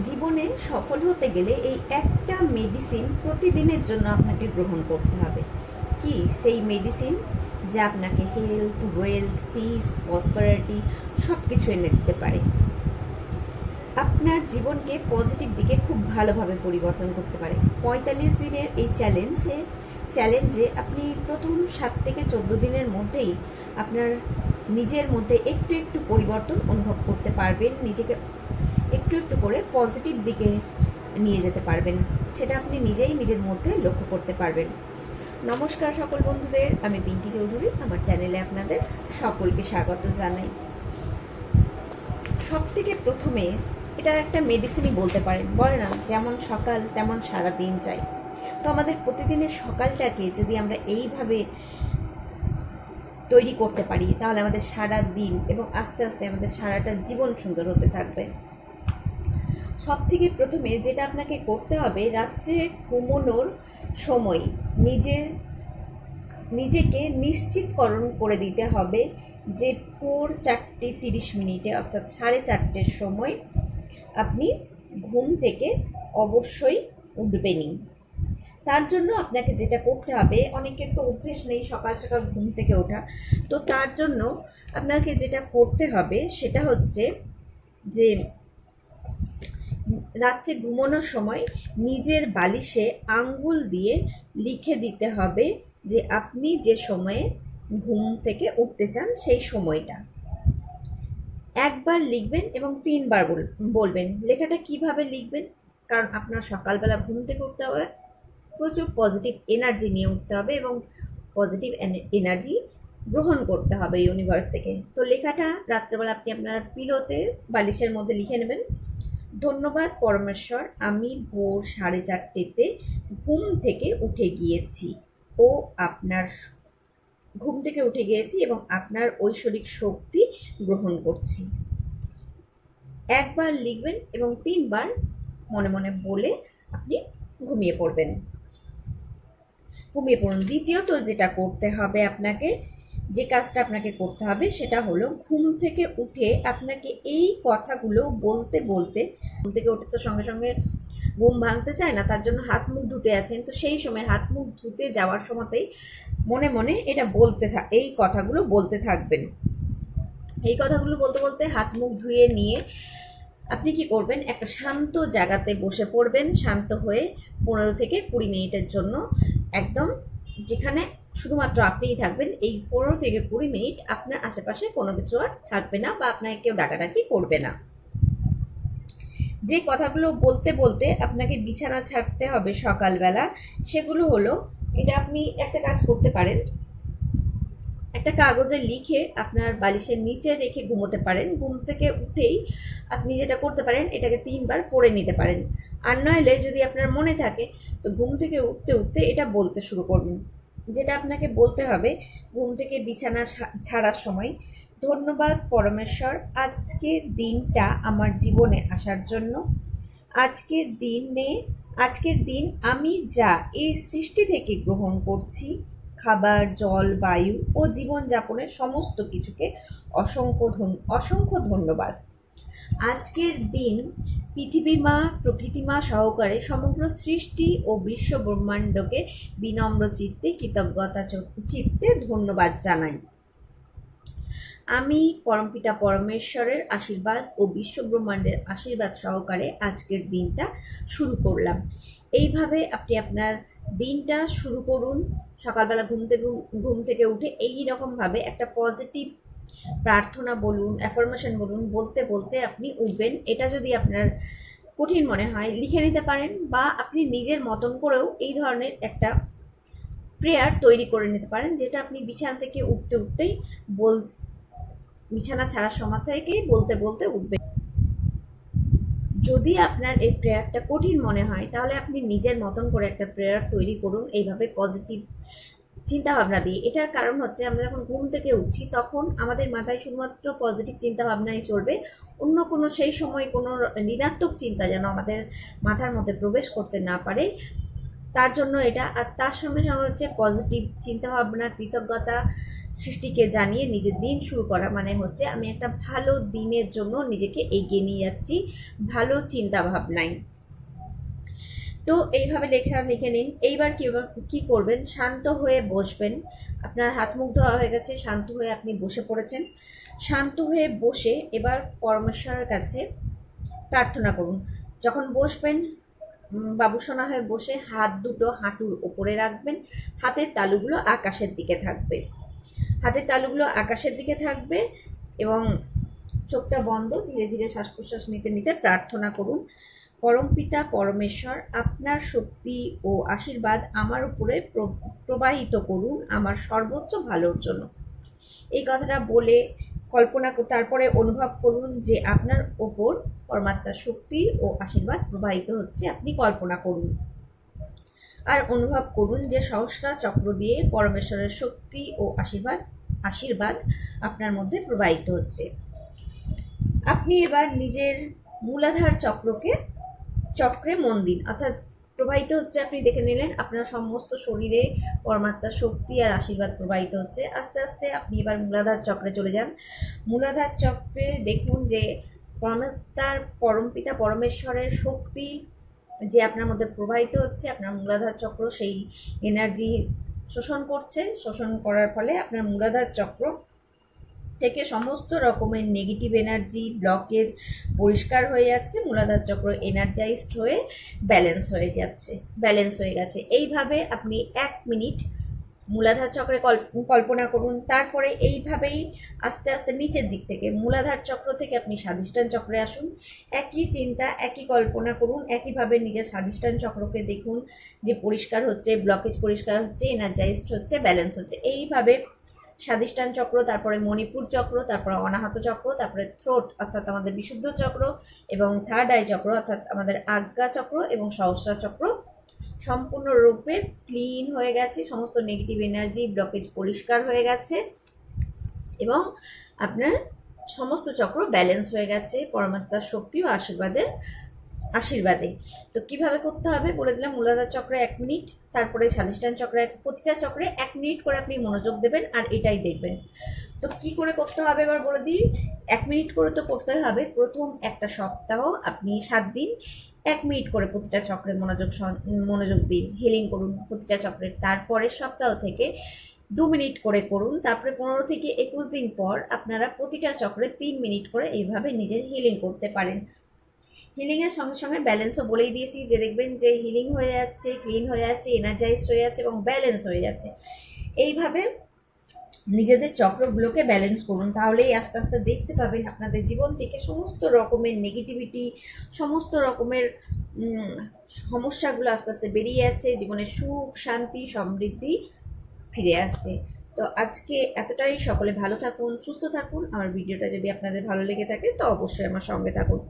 জীবনে সফল হতে গেলে এই একটা মেডিসিন প্রতিদিনের জন্য আপনাকে গ্রহণ করতে হবে। কি সেই মেডিসিন যা আপনাকে হেলথ, ওয়েলথ, পিস, প্রসপারিটি সব কিছু এনে দিতে পারে, আপনার জীবনকে পজিটিভ দিকে খুব ভালোভাবে পরিবর্তন করতে পারে। 45 দিনের এই চ্যালেঞ্জে আপনি প্রথম 7 থেকে 14 দিনের মধ্যেই আপনার নিজের মধ্যে একটু একটু পরিবর্তন অনুভব করতে পারবেন, নিজেকে একটু একটু করে পজিটিভ দিকে নিয়ে যেতে পারবেন। সেটা আপনি নিজেই নিজের মধ্যে লক্ষ্য করতে পারবেন। নমস্কার সকল বন্ধুদের, আমি পিঙ্কি চৌধুরী। আমার চ্যানেলে আপনাদের সকলকে স্বাগত জানাই। সব থেকে প্রথমে এটা একটা মেডিসিনই বলতে পারেন, বলে না যেমন সকাল তেমন সারা দিন চাই। তো আমাদের প্রতিদিনের সকালটাকে যদি আমরা এইভাবে তৈরি করতে পারি, তাহলে আমাদের সারা দিন এবং আস্তে আস্তে আমাদের সারাটা জীবন সুন্দর হতে থাকবে। সব থেকে প্রথমে যেটা আপনাকে করতে হবে, রাত্রে ঘুমানোর সময় নিজেকে নিশ্চিতকরণ করে দিতে হবে যে ভোর 4:30 অর্থাৎ 4:30 সময় আপনি ঘুম থেকে অবশ্যই উঠবেনই। তার জন্য আপনাকে যেটা করতে হবে, অনেকের তো অভ্যেস নেই সকাল সকাল ঘুম থেকে ওঠা, তো তার জন্য আপনাকে যেটা করতে হবে সেটা হচ্ছে যে রাত্রে ঘুমানোর সময় নিজের বালিশে আঙ্গুল দিয়ে লিখে দিতে হবে যে আপনি যে সময়ে ঘুম থেকে উঠতে চান সেই সময়টা একবার লিখবেন এবং 3বার বলবেন। লেখাটা কিভাবে লিখবেন, কারণ আপনার সকালবেলা ঘুম থেকে উঠতে হবে, প্রচুর পজিটিভ এনার্জি নিয়ে উঠতে হবে এবং পজিটিভ এনার্জি গ্রহণ করতে হবে ইউনিভার্স থেকে। তো লেখাটা রাত্রেবেলা আপনি আপনার পিলোতে বালিশের মধ্যে লিখে নেবেন। ধন্যবাদ পরমেশ্বর, আমি ভোর 4:30 ঘুম থেকে উঠে গিয়েছি ও আপনার ঘুম থেকে উঠে গিয়েছি এবং আপনার ঐশ্বরিক শক্তি গ্রহণ করছি। একবার লিখবেন এবং 3বার মনে মনে বলে আপনি ঘুমিয়ে পড়বেন। দ্বিতীয়ত যেটা করতে হবে আপনাকে, যে কাজটা আপনাকে করতে হবে সেটা হলো ঘুম থেকে উঠে আপনাকে এই কথাগুলো বলতে বলতে, ঘুম থেকে উঠে তো সঙ্গে সঙ্গে ঘুম ভাঙতে চায় না, তার জন্য হাত মুখ ধুতে আছেন, তো সেই সময় হাত মুখ ধুতে যাওয়ার সময়তেই মনে মনে এটা এই কথাগুলো বলতে থাকবেন। এই কথাগুলো বলতে বলতে হাত মুখ ধুয়ে নিয়ে আপনি কি করবেন, একটা শান্ত জায়গাতে বসে পড়বেন। শান্ত হয়ে 15 থেকে 20 মিনিটের জন্য একদম যেখানে শুধুমাত্র আপনিই থাকবেন, এই 15 থেকে 20 মিনিট আপনার আশেপাশে কোনো কিছু আর থাকবে না বা আপনাকে কেউ ডাকাডাকি করবে না। যে কথাগুলো বলতে বলতে আপনাকে বিছানা ছাড়তে হবে সকালবেলা, সেগুলো হলো, এটা আপনি একটা কাজ করতে পারেন, একটা কাগজে লিখে আপনার বালিশের নিচে রেখে ঘুমোতে পারেন। ঘুম থেকে উঠেই আপনি যেটা করতে পারেন, এটাকে 3বার পড়ে নিতে পারেন। আর নইলে যদি আপনার মনে থাকে, তো ঘুম থেকে উঠতে উঠতে এটা বলতে শুরু করবেন। যেটা আপনাকে বলতে হবে ঘুম থেকে বিছানা ছাড়ার সময়, ধন্যবাদ পরমেশ্বর আজকের দিনটা আমার জীবনে আসার জন্য। আজকের দিন আমি যা এই সৃষ্টি থেকে গ্রহণ করছি, খাবার, জল, বায়ু ও জীবনযাপনের সমস্ত কিছুকে অসংখ্য ধন্যবাদ। আজকের দিন পৃথিবী মা, প্রকৃতি মা সহকারে সমগ্র সৃষ্টি ও বিশ্ব ব্রহ্মাণ্ডকে বিনম্র চিত্তে, কৃতজ্ঞতা চিত্তে ধন্যবাদ জানাই। আমি পরমপিতা পরমেশ্বরের আশীর্বাদ ও বিশ্ব ব্রহ্মাণ্ডের আশীর্বাদ সহকারে আজকের দিনটা শুরু করলাম। এইভাবে আপনি আপনার দিনটা শুরু করুন। সকালবেলা ঘুম থেকে উঠে এই রকমভাবে একটা পজিটিভ প্রার্থনা বলুন, অ্যাফার্মেশন বলুন, বলতে বলতে আপনি উঠবেন। এটা যদি আপনার কঠিন মনে হয় লিখে নিতে পারেন, বা আপনি নিজের মতন করেও এই ধরনের একটা প্রেয়ার তৈরি করে নিতে পারেন, যেটা আপনি বিছানা থেকে উঠতে উঠতেই বিছানা ছাড়ার সময় থেকে বলতে বলতে উঠবেন। যদি আপনার এই প্রেয়ারটা কঠিন মনে হয়, তাহলে আপনি নিজের মতন করে একটা প্রেয়ার তৈরি করুন এইভাবে পজিটিভ চিন্তা ভাবনা দিয়ে। এটার কারণ হচ্ছে, আমরা যখন ঘুম থেকে উঠছি তখন আমাদের মাথায় শুধুমাত্র পজিটিভ চিন্তা ভাবনাই চলবে, অন্য কোনো সেই সময় কোনো ঋণাত্মক চিন্তা যেন আমাদের মাথার মধ্যে প্রবেশ করতে না পারে, তার জন্য এটা। আর তার সঙ্গে সঙ্গে হচ্ছে পজিটিভ চিন্তা ভাবনা, কৃতজ্ঞতা সৃষ্টিকে জানিয়ে নিজের দিন শুরু করা মানে হচ্ছে আমি একটা ভালো দিনের জন্য নিজেকে এগিয়ে নিয়ে যাচ্ছি ভালো চিন্তা ভাবনায়। তো এইভাবে লিখে নিন। এইবার কি করবেন, শান্ত হয়ে বসবেন। আপনার হাত মুখ ধোয়া হয়ে গেছে, শান্ত হয়ে আপনি বসে পড়েছেন। শান্ত হয়ে বসে এবার পরমেশ্বরের কাছে প্রার্থনা করুন। যখন বসবেন বাবুসোনা হয়ে বসে হাত দুটো হাঁটুর ওপরে রাখবেন, হাতের তালুগুলো আকাশের দিকে থাকবে, হাতের তালুগুলো আকাশের দিকে থাকবে এবং চোখটা বন্ধ, ধীরে ধীরে শ্বাস প্রশ্বাস নিতে নিতে প্রার্থনা করুন। পরমপিতা পরমেশ্বর, আপনার শক্তি ও আশীর্বাদ আমার উপরে প্রবাহিত করুন আমার সর্বোচ্চ ভালোর জন্য। এই কথাটা বলে তারপরে অনুভব করুন যে আপনার ওপর পরমাত্মার শক্তি ও আশীর্বাদ প্রবাহিত হচ্ছে। আপনি কল্পনা করুন আর অনুভব করুন যে সহস্রা চক্র দিয়ে পরমেশ্বরের শক্তি ও আশীর্বাদ আপনার মধ্যে প্রবাহিত হচ্ছে। আপনি এবার নিজের মূলাধার চক্রে মন দিন, অর্থাৎ প্রবাহিত হচ্ছে, আপনি দেখে নিলেন আপনার সমস্ত শরীরে পরমাত্মার শক্তি আর আশীর্বাদ প্রবাহিত হচ্ছে। আস্তে আস্তে আপনি এবার মূলাধার চক্রে চলে যান। মূলাধার চক্রে দেখুন যে পরমাত্মার পরমপিতা পরমেশ্বরের শক্তি যে আপনার মধ্যে প্রবাহিত হচ্ছে, আপনার মূলাধার চক্র সেই এনার্জি শোষণ করছে। শোষণ করার ফলে আপনার মূলাধার চক্র থেকে সমস্ত রকমের নেগেটিভ এনার্জি ব্লকেজ পরিষ্কার হয়ে যাচ্ছে। মূলাধার চক্র এনার্জাইজড হয়ে ব্যালেন্স হয়ে গেছে। এইভাবে আপনি 1 মিনিট মূলাধার চক্রে কল্পনা করুন। তারপরে এইভাবেই আস্তে আস্তে নিচের দিক থেকে মূলাধার চক্র থেকে আপনি স্বাধিষ্ঠান চক্রে আসুন। একই চিন্তা, একই কল্পনা করুন, একইভাবে নিজের স্বাধিষ্ঠান চক্রকে দেখুন যে পরিষ্কার হচ্ছে, ব্লকেজ পরিষ্কার হচ্ছে, এনার্জাইজড হচ্ছে, ব্যালেন্স হচ্ছে। এইভাবে স্বাধিষ্ঠান চক্র, তারপরে মণিপুর চক্র, তারপরে অনাহত চক্র, তারপরে থ্রোট অর্থাৎ আমাদের বিশুদ্ধ চক্র এবং থার্ড আই চক্র অর্থাৎ আমাদের আজ্ঞা চক্র এবং সহস্রা চক্র সম্পূর্ণরূপে ক্লিন হয়ে গেছে। সমস্ত নেগেটিভ এনার্জি ব্লকেজ পরিষ্কার হয়ে গেছে এবং আপনার সমস্ত চক্র ব্যালেন্স হয়ে গেছে পরমাত্মার শক্তি ও আশীর্বাদে। তো কিভাবে করতে হবে বলে দিলাম। মূলাধার চক্রে 1 মিনিট, তারপরে স্বাধিষ্ঠান চক্রে, প্রতিটা চক্রে 1 মিনিট করে আপনি মনোযোগ দেবেন আর এটাই দেখবেন। তো কি করে করতে হবে এবার বলে দিই। 1 মিনিট করে তো করতে হবে। প্রথম একটা সপ্তাহ আপনি 7 দিন 1 মিনিট করে প্রতিটা চক্রে মনোযোগ দিন, হিলিং করুন প্রতিটা চক্রের। তারপরের সপ্তাহ থেকে 2 মিনিট করে করুন। তারপরে 15 থেকে 21 দিন পর আপনারা প্রতিটা চক্রে 3 মিনিট করে এইভাবে নিজের হিলিং করতে পারেন। হিলিংয়ের সঙ্গে সঙ্গে ব্যালেন্সও বলেই দিয়েছি যে দেখবেন যে হিলিং হয়ে যাচ্ছে, ক্লিন হয়ে যাচ্ছে, এনার্জাইজড হয়ে যাচ্ছে এবং ব্যালেন্স হয়ে যাচ্ছে। এইভাবে নিজেদের চক্রগুলোকে ব্যালেন্স করুন, তাহলেই আস্তে আস্তে দেখতে পাবেন আপনাদের জীবন থেকে সমস্ত রকমের নেগেটিভিটি, সমস্ত রকমের সমস্যাগুলো আস্তে আস্তে বেরিয়ে যাচ্ছে, জীবনে সুখ শান্তি সমৃদ্ধি ফিরে আসছে। তো আজকে এতটাই। সকলে ভালো থাকুন, সুস্থ থাকুন। আমার ভিডিওটা যদি আপনাদের ভালো লেগে থাকে তো অবশ্যই আমার সঙ্গে থাকুন।